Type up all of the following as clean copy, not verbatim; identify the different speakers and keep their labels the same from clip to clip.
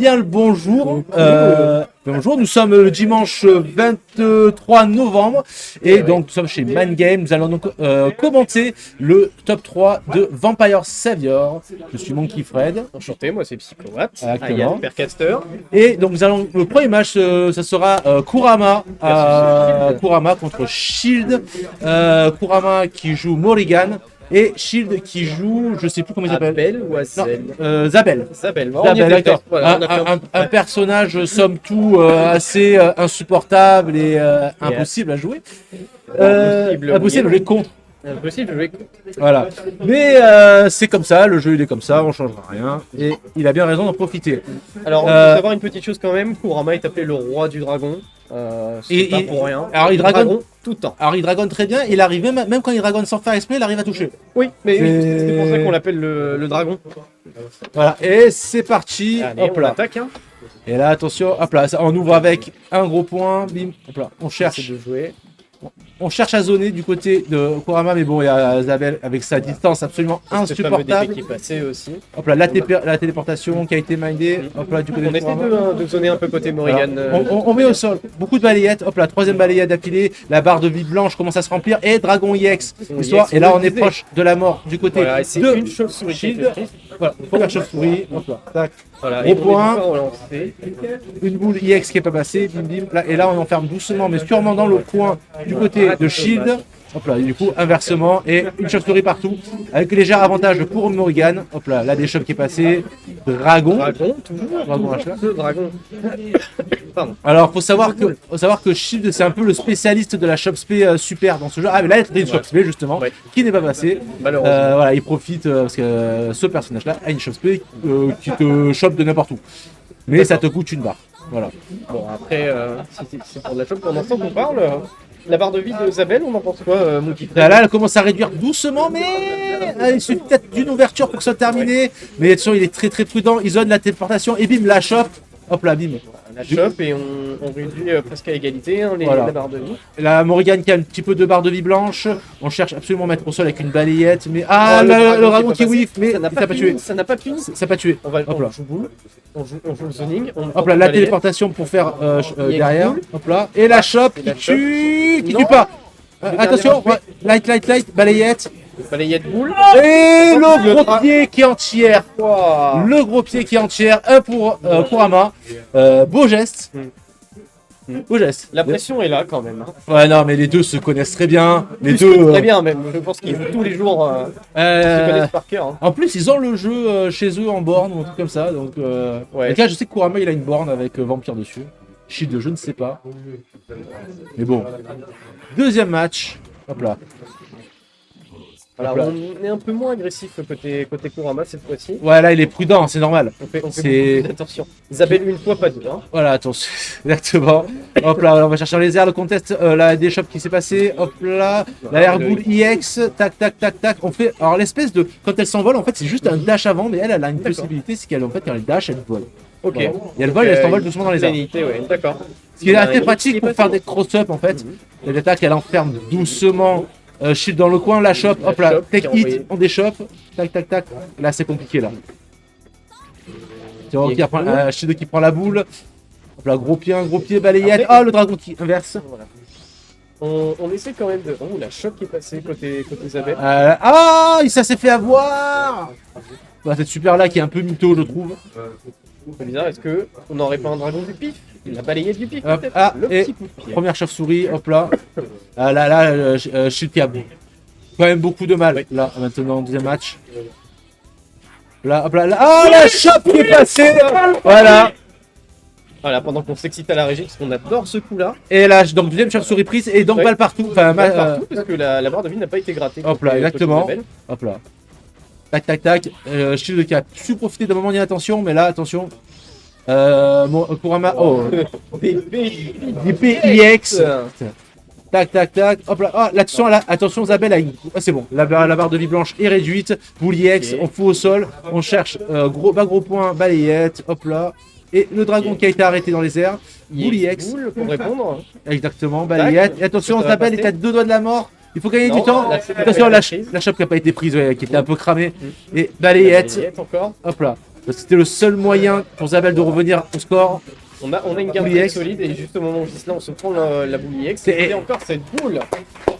Speaker 1: bien le bonjour. Bonjour, nous sommes le dimanche 23 novembre et donc nous sommes chez Man Game. Nous allons donc commenter le top 3 de Vampire Savior. Je suis Monkey Fred.
Speaker 2: Enchanté, moi c'est Psychowatt,
Speaker 1: Exactement.
Speaker 2: Percaster.
Speaker 1: Et donc nous allons, le premier match, ça sera Kurama, Kurama contre Shield. Kurama qui joue Morrigan. Et Shield qui joue, je sais plus comment il s'appelle.
Speaker 2: Abel ou Azel?
Speaker 1: Zabel.
Speaker 2: Zabel,
Speaker 1: D'accord.
Speaker 2: voilà,
Speaker 1: Un personnage, somme toute, assez insupportable et impossible à jouer. Impossible à jouer contre.
Speaker 2: Impossible de jouer contre.
Speaker 1: Voilà. Mais c'est comme ça, le jeu il est comme ça, on changera rien. Et il a bien raison d'en profiter.
Speaker 2: Alors, il faut savoir une petite chose quand même, Kurama est appelé le roi du dragon. C'est pas pour rien.
Speaker 1: Alors il dragonne
Speaker 2: tout le temps.
Speaker 1: Alors il dragonne très bien, il arrive même quand il dragonne sans faire exprès, il arrive à toucher.
Speaker 2: Oui, mais c'est pour ça qu'on l'appelle le dragon.
Speaker 1: Voilà, et c'est parti.
Speaker 2: Allez,
Speaker 1: hop
Speaker 2: on
Speaker 1: là.
Speaker 2: attaque, hein.
Speaker 1: Et là attention, hop là, on ouvre avec un gros point, bim, hop là, on cherche.
Speaker 2: De jouer.
Speaker 1: On cherche à zoner du côté de Kurama, mais bon, il y a Zabel avec sa distance absolument insupportable.
Speaker 2: Qui est passé aussi.
Speaker 1: Hop là, la téléportation qui a été mindée. Hop là, du côté
Speaker 2: on
Speaker 1: de
Speaker 2: essaie
Speaker 1: Kurama.
Speaker 2: de zoner un peu côté Morrigan.
Speaker 1: Voilà. On met au sol beaucoup de balayettes. Hop là, troisième balayette d'affilée. La barre de vie blanche commence à se remplir. Et Dragon EX. Et là, on est proche de la mort du côté de
Speaker 2: une chauve-souris.
Speaker 1: Shield. Voilà, première chauve-souris. Hop là, tac.
Speaker 2: Voilà,
Speaker 1: gros point.
Speaker 2: Relancer.
Speaker 1: Une boule EX qui est pas passée. Bim, bim. Là, et là, on enferme doucement, mais sûrement dans le coin du côté de Shield. Hop là, du coup, inversement, et une chauve-souris partout, avec léger avantage pour Morrigan. Hop là, la déchoppe qui est passée. Dragon.
Speaker 2: Toujours.
Speaker 1: Dragon H là.
Speaker 2: Dragon. Pardon.
Speaker 1: Alors, faut savoir que Shield, c'est un peu le spécialiste de la chop spé super dans ce jeu. Ah, mais là, il y a une chop spé, justement, qui n'est pas passée.
Speaker 2: Malheureusement.
Speaker 1: Voilà, il profite, parce que ce personnage-là a une chop spé qui te chope de n'importe où. Mais ça te coûte une barre. Voilà.
Speaker 2: Bon, après, c'est pour de la chop pendant ce temps qu'on parle. La barre de vie de Zabel, on en pense quoi, Monkey Fred?
Speaker 1: Là, elle commence à réduire doucement, mais il suffit peut-être d'une ouverture pour que ça soit terminé. Mais attention, il est très très prudent, il zone la téléportation et bim, la chope. Hop là, bim.
Speaker 2: La chope et on réduit presque à égalité hein, la barre de vie.
Speaker 1: La Morrigan qui a un petit peu de barre de vie blanche. On cherche absolument à mettre au sol avec une balayette. Mais le dragon qui whiff, mais ça n'a pas tué.
Speaker 2: Ça n'a pas puni.
Speaker 1: Ça n'a pas tué.
Speaker 2: On joue boule. On joue le zoning.
Speaker 1: Hop là, la téléportation pour faire derrière. Hop là. Et la chope qui tue pas. Attention, light, balayette.
Speaker 2: Balayette boule.
Speaker 1: Et le gros pied qui est entière. Le gros pied qui est entière. Un pour Kurama. Beau geste. Beau geste.
Speaker 2: La pression est là quand même.
Speaker 1: Ouais, non, mais les deux se connaissent très bien. Les
Speaker 2: deux. Très bien, même. Je pense qu'ils jouent tous les jours. Ils se connaissent par cœur. Hein.
Speaker 1: En plus, ils ont le jeu chez eux en borne ou un truc comme ça. Donc, en tout cas, je sais que Kurama il a une borne avec Vampire dessus. Shield, je ne sais pas. Mais bon. Deuxième match. Hop là.
Speaker 2: Alors, on est un peu moins agressif côté Kurama cette fois-ci.
Speaker 1: Ouais, là il est prudent, c'est normal.
Speaker 2: On fait beaucoup d'attention. Zabel une fois, pas deux. Hein.
Speaker 1: Voilà, attention, exactement. Hop là, on va chercher les airs, le contest, la déchoppe qui s'est passée. Hop là, la airboule EX, tac. On fait. Alors l'espèce de. Quand elle s'envole, en fait, c'est juste un dash avant, mais elle a une possibilité, c'est qu'elle, en fait, quand elle dash, elle vole.
Speaker 2: Ok.
Speaker 1: Voilà. Et elle vole, elle s'envole doucement dans les airs.
Speaker 2: Ouais, d'accord.
Speaker 1: Ce qui est assez pratique pour faire des cross-up en fait. L'attaque, elle enferme doucement. Shield dans le coin, la chope, hop là, take hit, on déchoppe, tac. Là c'est compliqué là. Shield qui prend la boule. Hop là, gros pied, balayette. Ah, le dragon qui inverse.
Speaker 2: Voilà. On essaie quand même de. Oh, la chope qui est passée côté Zabel.
Speaker 1: Ça s'est fait avoir. Cette super là qui est un peu mytho, je trouve.
Speaker 2: C'est bizarre, est-ce qu'on n'aurait pas un dragon du pif? La balayette du pif peut-être.
Speaker 1: Le petit coup de pied. Première chauve-souris, hop là. Shield qui a quand même beaucoup de mal. Là, maintenant, deuxième match. Là, hop là. La chope qui est passée. Voilà.
Speaker 2: Voilà, pendant qu'on s'excite à la régie, parce qu'on adore ce coup-là.
Speaker 1: Et là, donc deuxième chauve-souris prise et donc balle partout. Enfin,
Speaker 2: balle partout, parce que la barre de vie n'a pas été grattée.
Speaker 1: Hop là, exactement. Hop là. Tac. Shield qui a su profiter d'un moment d'inattention, mais là, attention. Kurama. Oh. DPIX. Tac. Hop là. Attention, Zabel a une. C'est bon. La barre de vie blanche est réduite. Boule IX, on fout au sol. On cherche gros point, balayette. Hop là. Et le dragon qui a été arrêté dans les airs. Boule IX.
Speaker 2: Pour répondre.
Speaker 1: Exactement, balayette. Et attention, Zabel est à 2 doigts de la mort. Il faut gagner du temps. Attention, la chope qui n'a pas été prise, qui était un peu cramée. Et balayette.
Speaker 2: Encore.
Speaker 1: Hop là. Parce que c'était le seul moyen pour Zabel de revenir au score.
Speaker 2: On a une gamme
Speaker 1: Bully
Speaker 2: très
Speaker 1: X.
Speaker 2: solide et juste au moment où Gisela, on se prend la Bully X.
Speaker 1: C'est-
Speaker 2: Et encore cette boule.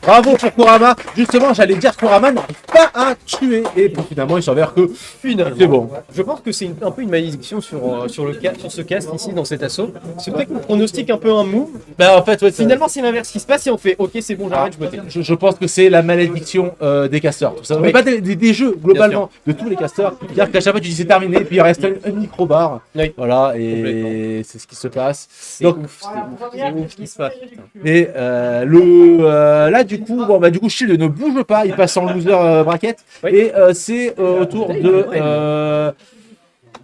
Speaker 1: Bravo pour Kurama. Justement, j'allais dire Kurama n'arrive pas à tuer. Et puis, finalement, il s'avère que
Speaker 2: Finalement.
Speaker 1: c'est bon.
Speaker 2: Je pense que c'est un peu une malédiction sur ce cast ici dans cet assaut. C'est peut-être qu'on pronostique un peu un move.
Speaker 1: Bah, en fait, ouais,
Speaker 2: Finalement, c'est l'inverse qui se passe et on fait ok, c'est bon, j'arrête, je me tais.
Speaker 1: je pense que c'est la malédiction des casteurs. Tout ça.
Speaker 2: Oui.
Speaker 1: Mais pas des jeux, globalement, de tous les casteurs. C'est-à-dire qu'à chaque fois, tu dis c'est terminé, puis il reste un micro-bar.
Speaker 2: Oui.
Speaker 1: Voilà, et c'est ce qui se passe.
Speaker 2: C'est
Speaker 1: Donc,
Speaker 2: ouf, c'est ouf ce qui se passe. Putain.
Speaker 1: Et là, du coup, Shield ne bouge pas, il passe en loser bracket.
Speaker 2: Oui.
Speaker 1: Et c'est au tour de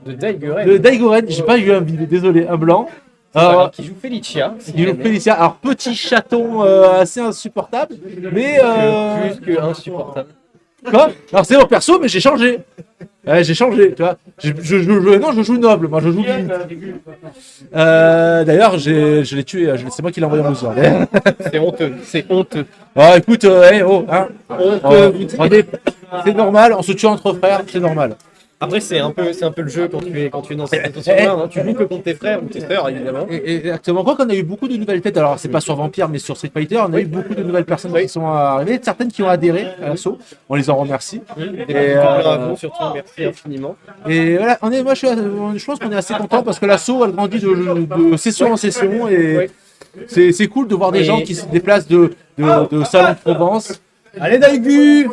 Speaker 2: De Daigoren.
Speaker 1: Daigoren. J'ai pas eu un vide, désolé, un blanc.
Speaker 2: Voilà, qui joue Felicia. si
Speaker 1: Il joue
Speaker 2: jamais.
Speaker 1: Félicia. Alors, petit chaton assez insupportable. Mais.
Speaker 2: Plus que insupportable.
Speaker 1: Quoi? Alors, c'est mon perso, mais j'ai changé. Ouais, j'ai changé, tu vois. Non, je joue noble, moi je joue limite. D'ailleurs, je l'ai tué, c'est moi qui l'ai envoyé en loser.
Speaker 2: C'est honteux, c'est honteux.
Speaker 1: Ah, écoute, hein. C'est normal, on se tue entre frères, c'est normal.
Speaker 2: Après, c'est un peu le jeu quand tu es dans cette situation-là. Hein. Tu joues que contre tes frères ou tes sœurs, évidemment.
Speaker 1: Exactement. Quoi qu'on a eu beaucoup de nouvelles têtes, alors c'est pas sur Vampire, mais sur Street Fighter, on a eu beaucoup de nouvelles personnes qui sont arrivées, certaines qui ont adhéré à l'assaut. On les en remercie.
Speaker 2: Bravo, surtout, merci infiniment.
Speaker 1: Et voilà, je pense qu'on est assez content parce que l'assaut, elle grandit de session en session et c'est cool de voir des gens qui se déplacent de Salon de Provence. Allez Daigu!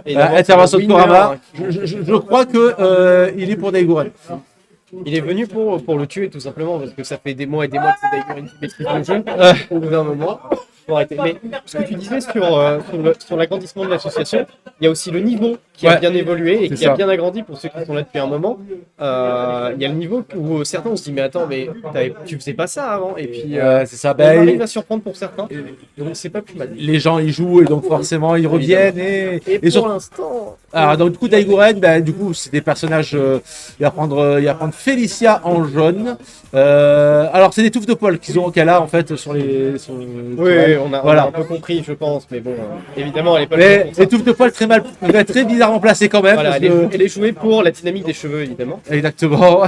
Speaker 1: Intervention de Kurama. Je crois que il est pour Daigoren.
Speaker 2: Il est venu pour le tuer tout simplement parce que ça fait des mois et des mois que c'est Daigoren qui maîtrise le jeu. Au bout d'un moment, faut arrêter. Mais ce que tu disais sur l'agrandissement de l'association, il y a aussi le niveau qui a bien évolué et qui a bien agrandi pour ceux qui sont là depuis un moment. Il y a le niveau où certains on se dit mais attends mais tu faisais pas ça avant et puis
Speaker 1: c'est ça.
Speaker 2: on arrive à surprendre pour certains. Donc c'est pas plus mal.
Speaker 1: Les gens y jouent et donc forcément ils reviennent
Speaker 2: Et pour l'instant.
Speaker 1: Alors donc du coup Daigoren, du coup c'est des personnages. Il va prendre Felicia en jaune. Alors c'est des touffes de poils qu'elle a en fait sur les.
Speaker 2: Oui, on a un peu compris, je pense, mais bon, évidemment, elle est pas.
Speaker 1: Mais les touffes de poils très bizarrement placées quand même.
Speaker 2: Voilà, elle est jouée pour la dynamique des cheveux, évidemment.
Speaker 1: Exactement.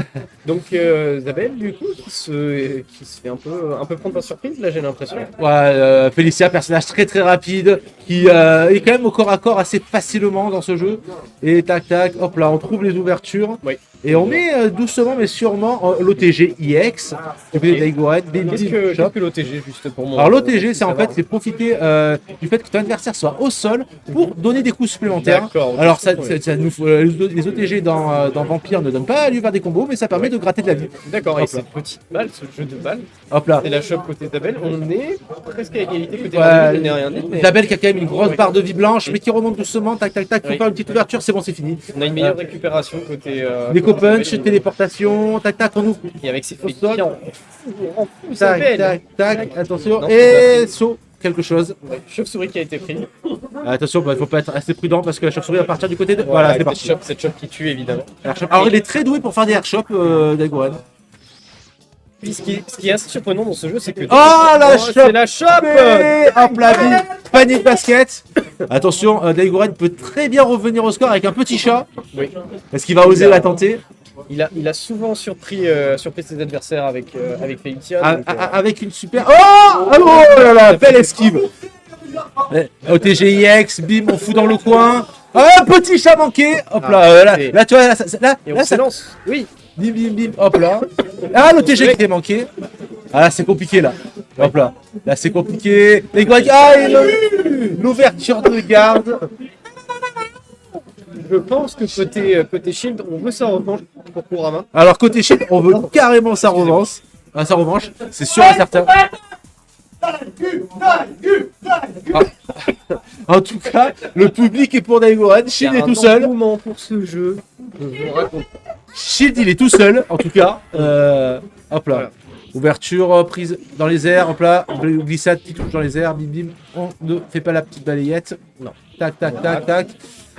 Speaker 2: Donc Zabel, du coup, qui se fait un peu prendre par surprise, là, j'ai l'impression.
Speaker 1: Ouais, Felicia, personnage très rapide, qui est quand même au corps à corps assez facilement dans ce jeu. Et tac, hop là, on trouve les ouvertures.
Speaker 2: Oui.
Speaker 1: Et on met doucement mais sûrement l'OTG IX, du côté de Daigoren.
Speaker 2: Qu'est-ce que l'OTG, juste pour moi?
Speaker 1: Alors l'OTG, c'est profiter du fait que ton adversaire soit au sol pour donner des coups supplémentaires.
Speaker 2: D'accord.
Speaker 1: Alors ça les OTG dans Vampire ne donnent pas lieu vers des combos, mais ça permet de gratter de la vie.
Speaker 2: D'accord, et
Speaker 1: Hop là.
Speaker 2: cette petite balle, ce jeu de balle,
Speaker 1: Hop là.
Speaker 2: c'est la shop côté Zabel, on est presque à égalité côté
Speaker 1: Ouais,
Speaker 2: Zabel, je n'ai rien dit, mais
Speaker 1: Zabel qui a quand même une grosse barre de vie blanche, mais qui remonte doucement, tac, faut
Speaker 2: Oui.
Speaker 1: faire une petite ouverture, c'est bon, c'est fini.
Speaker 2: on a une meilleure récupération côté.
Speaker 1: Des
Speaker 2: côté
Speaker 1: co-punch,
Speaker 2: Zabel.
Speaker 1: téléportation, tac, on ouvre.
Speaker 2: Et avec ses
Speaker 1: Au
Speaker 2: flics,
Speaker 1: sol.
Speaker 2: on fout Zabel.
Speaker 1: Tac, attention,
Speaker 2: Non,
Speaker 1: et saut, quelque chose.
Speaker 2: Ouais, chauve-souris qui a été prise.
Speaker 1: Attention, il faut pas être assez prudent parce que la chauve-souris va partir du côté de. Voilà, c'est parti.
Speaker 2: Cette shop qui tue, évidemment.
Speaker 1: Alors il est très doué pour faire des airshots, Daigoren.
Speaker 2: Puis ce qui est assez surprenant dans ce jeu, c'est que.
Speaker 1: La
Speaker 2: c'est la shop.
Speaker 1: Hop la vie, panier de basket. Attention, Daigoren peut très bien revenir au score avec un petit chat.
Speaker 2: Oui.
Speaker 1: Est-ce qu'il va oser la tenter?
Speaker 2: Il a souvent surpris ses adversaires avec Felicia. donc,
Speaker 1: Avec une super. Oh là là, belle esquive. OTGIX, bim, on fout dans le coin. Un petit chat manqué. Hop là, là, tu vois,
Speaker 2: et on s'élance. Oui.
Speaker 1: Bim, hop là. L'OTG qui était manqué. Là, c'est compliqué là. Hop là. Là, c'est compliqué. Les Greg, et l'ouverture de garde.
Speaker 2: Je pense que côté Shield, on veut sa revanche pour Kurama.
Speaker 1: Alors, côté Shield, on veut carrément sa revanche. Sa revanche, c'est sûr et certain. En tout cas, le public est pour Daigoren. Shield est tout seul.
Speaker 2: Pour ce jeu. Je vous raconte.
Speaker 1: Shield, il est tout seul, en tout cas. Hop là. Voilà. Ouverture, prise dans les airs, hop là. Glissade qui touche dans les airs, bim. On ne fait pas la petite balayette. Non. Tac.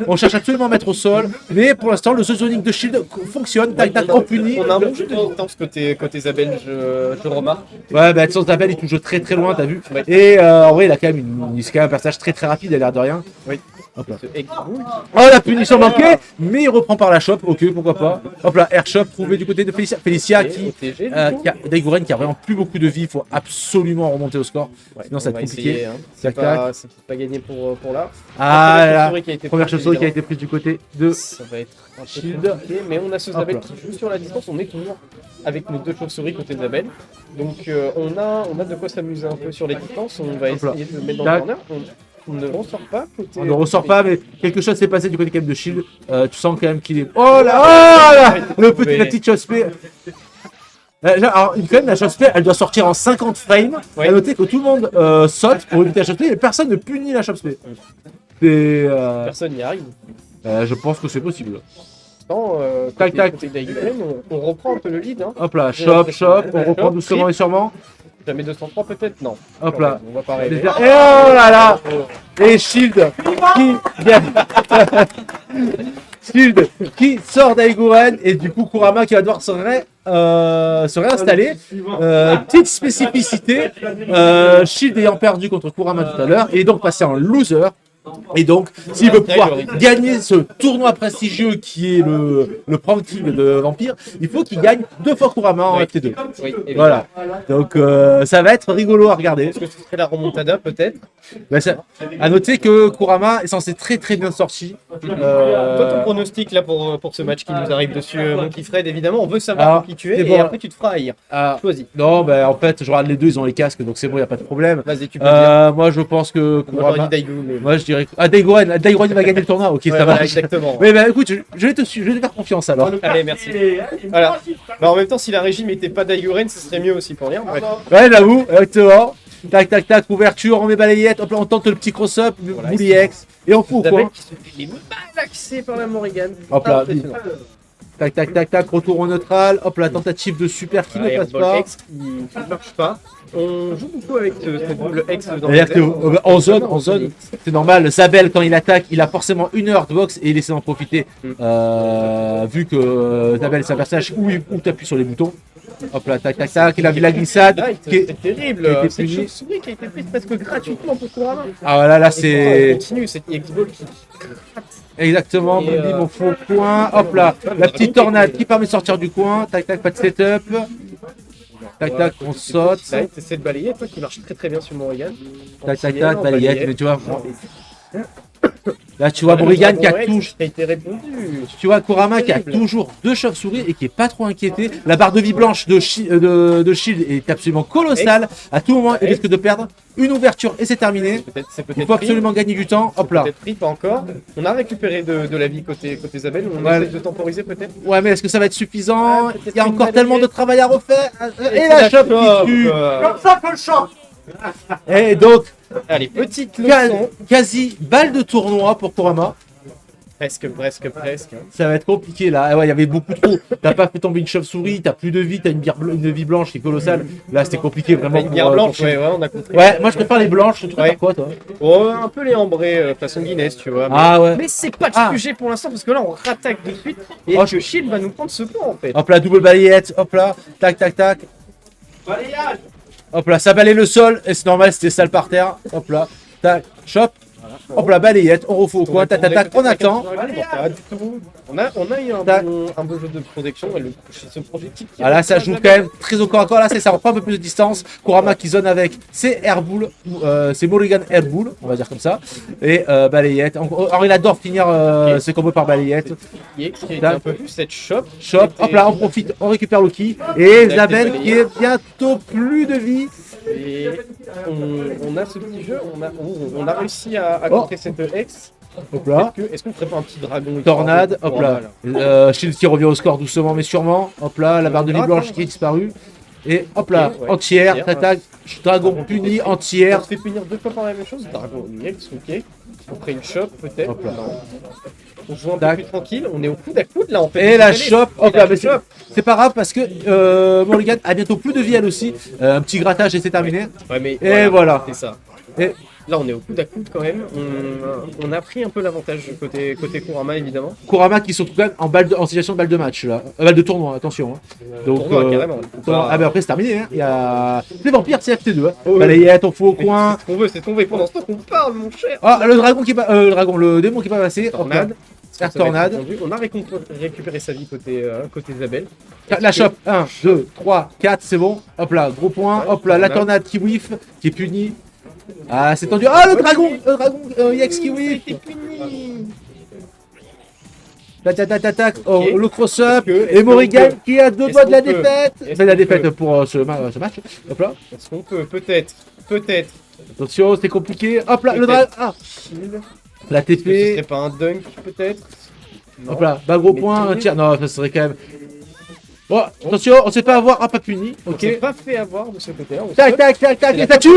Speaker 1: On cherche absolument à mettre au sol, mais pour l'instant, le Sonic de Shield fonctionne. Tac, tac, on punit.
Speaker 2: On a un bon jeu de distance côté Zabel, je remarque.
Speaker 1: Ouais, bah, sans Zabel, il touche très très loin, t'as vu.
Speaker 2: Ouais.
Speaker 1: Et en vrai, il a quand même c'est quand même un personnage très très rapide, il a l'air de rien.
Speaker 2: Oui.
Speaker 1: Hop là.
Speaker 2: Ce Egg-Bull.
Speaker 1: Oh, la punition manquée, mais il reprend par la shop, ok, pourquoi pas. Hop là, Air Shop trouvé du côté de Félicia. Félicia qui,
Speaker 2: OTG,
Speaker 1: Daiguren qui a vraiment plus beaucoup de vie, il faut absolument remonter au score.
Speaker 2: Ouais,
Speaker 1: Sinon, ça
Speaker 2: on
Speaker 1: va
Speaker 2: va
Speaker 1: être compliqué.
Speaker 2: essayer, hein.
Speaker 1: Tac, tac.
Speaker 2: C'est pas gagné pour là.
Speaker 1: Ah là,
Speaker 2: Première
Speaker 1: première chauve-souris qui a été prise du côté de.
Speaker 2: Ça va être un peu
Speaker 1: Shield.
Speaker 2: compliqué, mais on a ce Zabel
Speaker 1: Hop
Speaker 2: qui joue sur la distance. On est toujours avec nos deux chauves-souris côté Zabel. Donc on a de quoi s'amuser un peu sur les distances. On va
Speaker 1: Hop là.
Speaker 2: essayer de le mettre dans
Speaker 1: Tac.
Speaker 2: le corner. On ne ressort pas côté.
Speaker 1: On ne ressort pas, mais quelque chose s'est passé du côté quand même de Shield. Tu sens quand même qu'il est. Oh là, la petite chose fait. Alors, quand même, la chose fait, elle doit sortir en 50 frames.
Speaker 2: Ouais.
Speaker 1: À noter que tout le monde saute pour éviter la chose fait et personne ne punit la chose fait. C'est,
Speaker 2: Personne n'y arrive.
Speaker 1: je pense que c'est possible.
Speaker 2: Non,
Speaker 1: Tac,
Speaker 2: côté-
Speaker 1: tac.
Speaker 2: côté Daiguren, on reprend un peu le lead. Hein.
Speaker 1: Hop là, shop, on reprend doucement et sûrement.
Speaker 2: Jamais 203 peut-être. Non.
Speaker 1: Hop là.
Speaker 2: On va pas rêver.
Speaker 1: Et oh là là. Et Shield qui vient. Shield qui sort d'Aiguren et du coup Kurama qui va devoir se réinstaller. Petite spécificité, Shield ayant perdu contre Kurama tout à l'heure et donc passé en loser. Et donc, s'il veut pouvoir gagner ce tournoi prestigieux qui est le ranking de Vampire, il faut qu'il gagne 2 fois Kurama en
Speaker 2: Oui.
Speaker 1: FT2.
Speaker 2: Oui, évidemment.
Speaker 1: Voilà. Donc, ça va être rigolo à regarder.
Speaker 2: Est-ce que ce serait la remontada peut-être?
Speaker 1: Bah, à noter que Kurama est censé très très bien sorti.
Speaker 2: Toi, ton pronostic là pour ce match qui nous arrive dessus, Monkey Fred, évidemment, on veut savoir
Speaker 1: Alors,
Speaker 2: qui tu es
Speaker 1: c'est
Speaker 2: et
Speaker 1: bon.
Speaker 2: après tu te feras haïr.
Speaker 1: Ah,
Speaker 2: Choisis.
Speaker 1: non, bah, en fait, je regarde les deux, ils ont les casques, donc c'est bon, il n'y a pas de problème.
Speaker 2: Vas-y, tu peux dire.
Speaker 1: Moi, je pense que
Speaker 2: Moi, j'aurais
Speaker 1: Kurama.
Speaker 2: dit Daigou, mais.
Speaker 1: Moi, je dirais. Ah, Daiguren il va gagner le tournoi, ok,
Speaker 2: Ouais,
Speaker 1: ça
Speaker 2: voilà,
Speaker 1: va.
Speaker 2: exactement.
Speaker 1: Mais bah, écoute, je vais te faire confiance alors.
Speaker 2: Allez, merci. Voilà. Bah, en même temps, si la régie mettait pas Daiguren, ce serait mieux aussi pour lire. Bref.
Speaker 1: Ouais, j'avoue, exactement. Tac, tac, tac, ouverture, on met balayette, hop là, on tente le petit cross-up,
Speaker 2: Voilà,
Speaker 1: Bully X, et on fout au
Speaker 2: Zabel
Speaker 1: coin.
Speaker 2: qui se fait les malaxer par la Morrigan.
Speaker 1: Hop là,
Speaker 2: Impressionnant.
Speaker 1: Tac, tac, tac, tac, retour au neutral, hop là, tentative de super qui ne passe
Speaker 2: Airball
Speaker 1: pas.
Speaker 2: X qui ne marche pas. On joue beaucoup avec ce double X dans
Speaker 1: C'est-à-dire
Speaker 2: les airs.
Speaker 1: qu'en zone, c'est normal. Zabel, quand il attaque, il a forcément une heure de box et il essaie d'en profiter. Vu que Zabel, c'est un personnage où tu appuies sur les boutons. Hop là, tac, tac, tac, il a vu la glissade.
Speaker 2: Là,
Speaker 1: qui est-
Speaker 2: c'est terrible.
Speaker 1: qui a été
Speaker 2: Cette
Speaker 1: puni.
Speaker 2: chauve-souris qui a été prise presque gratuitement pour Kurama.
Speaker 1: Ah voilà, là
Speaker 2: On
Speaker 1: c'est
Speaker 2: continue, cette X-Ball qui.
Speaker 1: exactement.
Speaker 2: Et,
Speaker 1: Bim, on fout au coin. Hop là, la petite tornade qui permet de sortir du coin. Tac, tac, pas de setup. Tac, tac, on saute.
Speaker 2: Ça, t'essaies de balayer, toi qui marche très très bien sur Morrigan.
Speaker 1: Tac, tac, tac, balayette, mais tu vois. Là, tu vois Morrigan qui a touché.
Speaker 2: a été répondu.
Speaker 1: Tu vois Kurama qui a
Speaker 2: Terrible.
Speaker 1: toujours deux chauves-souris et qui est pas trop inquiété. La barre de vie blanche de Shield est absolument colossale. À tout moment, il risque de perdre une ouverture et c'est terminé.
Speaker 2: C'est peut-être
Speaker 1: Il faut absolument gagner du temps. Hop là.
Speaker 2: Peut-être pris, pas encore. On a récupéré de la vie côté Zabel. On
Speaker 1: Ouais.
Speaker 2: essaie de temporiser peut-être.
Speaker 1: Ouais, mais est-ce que ça va être suffisant?
Speaker 2: Ah, peut-être
Speaker 1: Il y a
Speaker 2: une
Speaker 1: encore
Speaker 2: balayette.
Speaker 1: tellement de travail à refaire. Et
Speaker 2: c'est
Speaker 1: la chope
Speaker 2: chope,
Speaker 1: qui tue.
Speaker 3: Comme ça que le champ.
Speaker 1: Et donc,
Speaker 2: Allez, petite leçon.
Speaker 1: quasi balle de tournoi pour Kurama.
Speaker 2: Presque.
Speaker 1: Ça va être compliqué là. Ah ouais, il y avait beaucoup trop. T'as pas fait tomber une chauve-souris, t'as plus de vie, t'as une vie blanche qui est colossale. Là, c'était compliqué vraiment.
Speaker 2: Une bière blanche, ouais, on a compris.
Speaker 1: Ouais, moi je préfère les blanches. Tu préfères
Speaker 2: Ouais.
Speaker 1: quoi toi?
Speaker 2: Oh, un peu les ambrés façon Guinness, tu vois.
Speaker 1: Ah ouais.
Speaker 2: Mais c'est pas le
Speaker 1: Ah.
Speaker 2: sujet pour l'instant parce que là on rattaque de suite et
Speaker 1: Oh,
Speaker 2: que Shield va nous prendre ce point en fait.
Speaker 1: Hop là, double balayette, hop là, tac tac tac.
Speaker 3: Balayage.
Speaker 1: Hop là, ça balaye le sol, et c'est normal, c'était sale par terre. Hop là, tac, chop. Hop là, balayette, on refait au coin, tac tac tac, on attend.
Speaker 2: Pas du tout. On a eu
Speaker 1: Tac.
Speaker 2: un beau jeu de protection et ce projectile qui
Speaker 1: Ah là, ça joue quand même très au corps à corps. Là, ça reprend un peu plus de distance. Kurama qui zone avec ses Airbull, c'est Morrigan Airbull, on va dire comme ça. Et balayette. Alors, il adore finir ses combos par balayette.
Speaker 2: qui a été un peu vu cette shop.
Speaker 1: Chop, hop là, on profite, on récupère Loki. Et Zabel qui est bientôt plus de vie.
Speaker 2: Et on a ce petit jeu, on a réussi à
Speaker 1: Oh.
Speaker 2: contrer cette X.
Speaker 1: Hop là.
Speaker 2: Est-ce qu'on ferait pas un petit dragon
Speaker 1: Tornade, hop là.
Speaker 2: Voilà.
Speaker 1: Shield qui revient au score doucement mais sûrement. Hop là, la barre de vie blanche qui est disparue. Et hop là,
Speaker 2: Ok, ouais.
Speaker 1: entière,
Speaker 2: Entière,
Speaker 1: tac, dragon puni,
Speaker 2: On
Speaker 1: entière.
Speaker 2: se fait punir deux fois par la même chose. Dragon X, ok. On ferait une shop peut-être.
Speaker 1: Hop là.
Speaker 2: Non. On joue un peu
Speaker 1: Tac.
Speaker 2: plus tranquille. On est au coude à coude là. On fait
Speaker 1: Et
Speaker 2: des
Speaker 1: la
Speaker 2: escalades.
Speaker 1: chope,
Speaker 2: Et
Speaker 1: hop
Speaker 2: la
Speaker 1: là, mais
Speaker 2: chope.
Speaker 1: c'est pas grave parce que Morrigan a bientôt plus de vie elle aussi. Un petit grattage et c'est terminé.
Speaker 2: Ouais, mais
Speaker 1: Et voilà.
Speaker 2: C'est ça.
Speaker 1: Et
Speaker 2: Là, on est au coude à coude quand même. On a pris un peu l'avantage côté Kurama, évidemment.
Speaker 1: Kurama qui sont quand même en situation de balle de match là. Balle de tournoi, attention. Hein. Donc,
Speaker 2: Tournoi, carrément.
Speaker 1: Ah bah après c'est terminé, hein. Il y a les vampires CFT2. Hein.
Speaker 2: Oh,
Speaker 1: Balayette, on fout au coin.
Speaker 2: C'est ce qu'on veut. Pendant ce temps qu'on parle, mon cher.
Speaker 1: Ah, le dragon qui est pas. le démon qui est pas passé.
Speaker 2: Tornade.
Speaker 1: Air tornade.
Speaker 2: On a récupéré sa vie côté Isabelle.
Speaker 1: La chope, 1, 2, 3, 4, c'est bon. Hop là, gros point. Hop là, la tornade qui whiff, qui est punie. Ah, c'est tendu. Ah, le dragon Yex qui whiff. Tac. Oh, le cross-up. Et Morrigan qui a 2 doigts de la défaite. C'est la défaite pour ce match. Hop là.
Speaker 2: Est-ce qu'on peut peut-être.
Speaker 1: Attention, c'est compliqué. Hop là, le dragon. Ah, la
Speaker 2: Ce serait
Speaker 1: TP.
Speaker 2: pas un dunk peut-être?
Speaker 1: Hop là, bas gros point, un tir. Non, ça serait quand même. Oh, attention, on s'est pas avoir. Ah, pas puni.
Speaker 2: On s'est
Speaker 1: Ok.
Speaker 2: pas fait avoir de ce côté-là.
Speaker 1: Tac, et ça tue.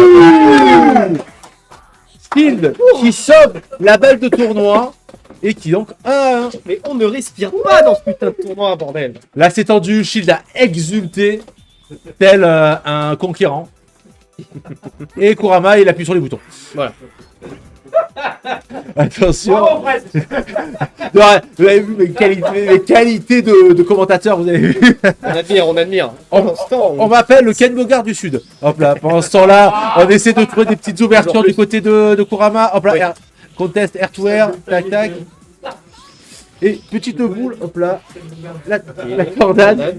Speaker 1: Shield qui sauve la balle de tournoi et qui donc 1-1.
Speaker 2: Mais on ne respire pas dans ce putain de tournoi, bordel.
Speaker 1: Là, c'est tendu. Shield a exulté tel un conquérant. Et Kurama, il appuie sur les boutons.
Speaker 2: Voilà.
Speaker 1: Attention.
Speaker 3: Bravo, Fred.
Speaker 1: Non, vous avez vu mes qualités de commentateur, vous avez vu.
Speaker 2: On admire. Pendant ce temps,
Speaker 1: On m'appelle le Ken Bogard du Sud. Hop là, pendant ce temps-là, on essaie de trouver des petites ouvertures du côté de Kurama. Hop là,
Speaker 2: Oui.
Speaker 1: contest air to air, tac. Et petite boule, hop là, la tornade.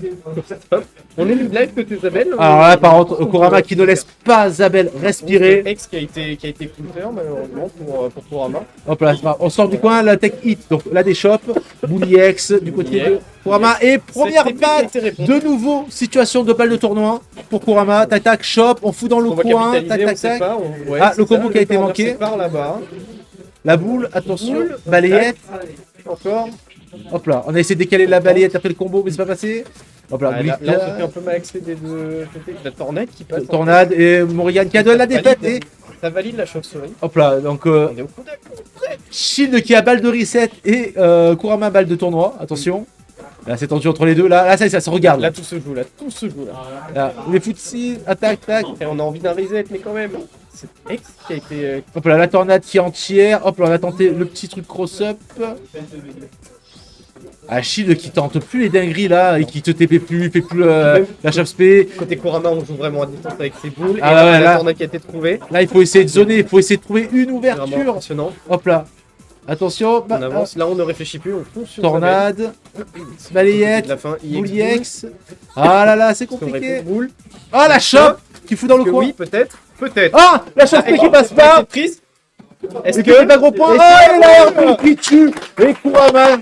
Speaker 2: On est live côté Isabelle.
Speaker 1: Alors là, par contre, Kurama qui ne laisse pas Zabel respirer.
Speaker 2: Ex qui a été counter malheureusement pour Kurama.
Speaker 1: Hop là, on sort du coin, la tech hit, donc là des shops, Bully X du côté de Kurama. Et première
Speaker 2: Cette épée qui a
Speaker 1: balle,
Speaker 2: été répondue.
Speaker 1: de nouveau, situation de balle de tournoi pour Kurama. Tac, shop, on fout dans le
Speaker 2: On va
Speaker 1: coin,
Speaker 2: capitaliser, on
Speaker 1: tac.
Speaker 2: sait pas. Ouais,
Speaker 1: Ah,
Speaker 2: c'est
Speaker 1: le combo
Speaker 2: ça,
Speaker 1: qui a été
Speaker 2: corner
Speaker 1: manqué.
Speaker 2: sépare là-bas.
Speaker 1: La boule, attention,
Speaker 2: Boule,
Speaker 1: balayette.
Speaker 2: Encore.
Speaker 1: Hop là, on a essayé de décaler la balayette après le combo, mais c'est pas passé. Hop là,
Speaker 2: Ah, là, on se fait un peu mal axé des deux côtés. La tornade qui passe.
Speaker 1: tornade et Morrigan qui a donné la défaite. Et
Speaker 2: Ça valide la chauve-souris.
Speaker 1: hop là, donc
Speaker 2: On est au coup
Speaker 1: Shield qui a balle de reset et Kurama balle de tournoi. Attention. Là, c'est tendu entre les deux. Là, ça se regarde.
Speaker 2: Là, tout se joue.
Speaker 1: Là, les footsie, attaque, tac.
Speaker 2: Et on a envie d'un reset, mais quand même. C'est Ex qui a été.
Speaker 1: Hop là, la tornade qui est entière. Hop là, on a tenté le petit truc cross-up. Ah, Shield qui tente plus les dingueries là et qui te TP plus, fait plus la chape spé.
Speaker 2: Côté Kurama, on joue vraiment à distance avec ses boules.
Speaker 1: Ah
Speaker 2: et là,
Speaker 1: ouais,
Speaker 2: la
Speaker 1: là.
Speaker 2: tornade qui a été trouvée.
Speaker 1: Là, il faut essayer de zoner, il faut essayer de trouver une
Speaker 2: C'est vraiment
Speaker 1: ouverture.
Speaker 2: impressionnant.
Speaker 1: Hop là. Attention,
Speaker 2: On avance. Là, on ne réfléchit plus. On fonce sur
Speaker 1: tornade,
Speaker 2: Isabelle.
Speaker 1: balayette,
Speaker 2: La fin,
Speaker 1: Bully X. Ah là là, c'est compliqué.
Speaker 2: Boule.
Speaker 1: Ah, la chope qui fout dans le
Speaker 2: Que
Speaker 1: coin.
Speaker 2: oui, peut-être.
Speaker 1: Ah, la chope qui passe pas.
Speaker 2: C'est triste. Est-ce
Speaker 1: Et
Speaker 2: que.
Speaker 1: puis c'est un gros point. Ah, et là, Hercule qui tue. Et Kurama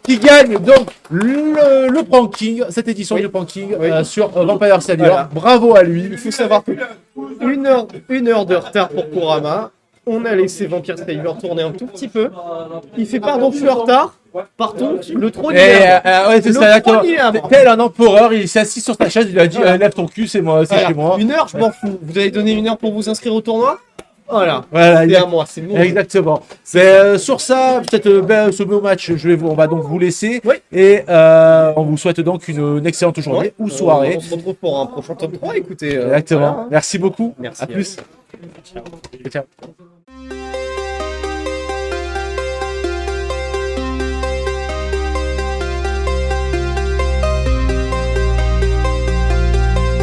Speaker 1: qui gagne donc le pranking, cette édition
Speaker 2: Oui.
Speaker 1: du pranking
Speaker 2: Oui.
Speaker 1: sur Vampire Savior.
Speaker 2: Voilà.
Speaker 1: Bravo à lui.
Speaker 2: Il faut savoir que une heure de retard pour Kurama. On a laissé Vampire Savior tourner un tout petit peu. Il fait pardon, je suis en retard. Par contre, le trône
Speaker 1: Et
Speaker 2: il est à moi.
Speaker 1: ouais, c'est
Speaker 2: Le
Speaker 1: ça, d'accord.
Speaker 2: trône, il est à moi.
Speaker 1: Tel un empereur, il s'est assis sur sa chaise, il lui a dit
Speaker 2: Voilà.
Speaker 1: lève ton cul, c'est moi, c'est
Speaker 2: Voilà.
Speaker 1: chez moi.
Speaker 2: Une heure, je m'en fous. Vous avez donné une heure pour vous inscrire au tournoi. Voilà.
Speaker 1: Voilà,
Speaker 2: C'est à moi, c'est mon.
Speaker 1: exactement. Sur ça, peut-être ce beau match, on va donc vous laisser.
Speaker 2: Oui.
Speaker 1: Et on vous souhaite donc une excellente journée
Speaker 2: Ouais.
Speaker 1: ou soirée.
Speaker 2: On se retrouve pour un prochain top 3. Écoutez.
Speaker 1: Exactement.
Speaker 2: voilà.
Speaker 1: Merci beaucoup.
Speaker 2: Merci
Speaker 1: À
Speaker 2: à
Speaker 1: plus. Ciao.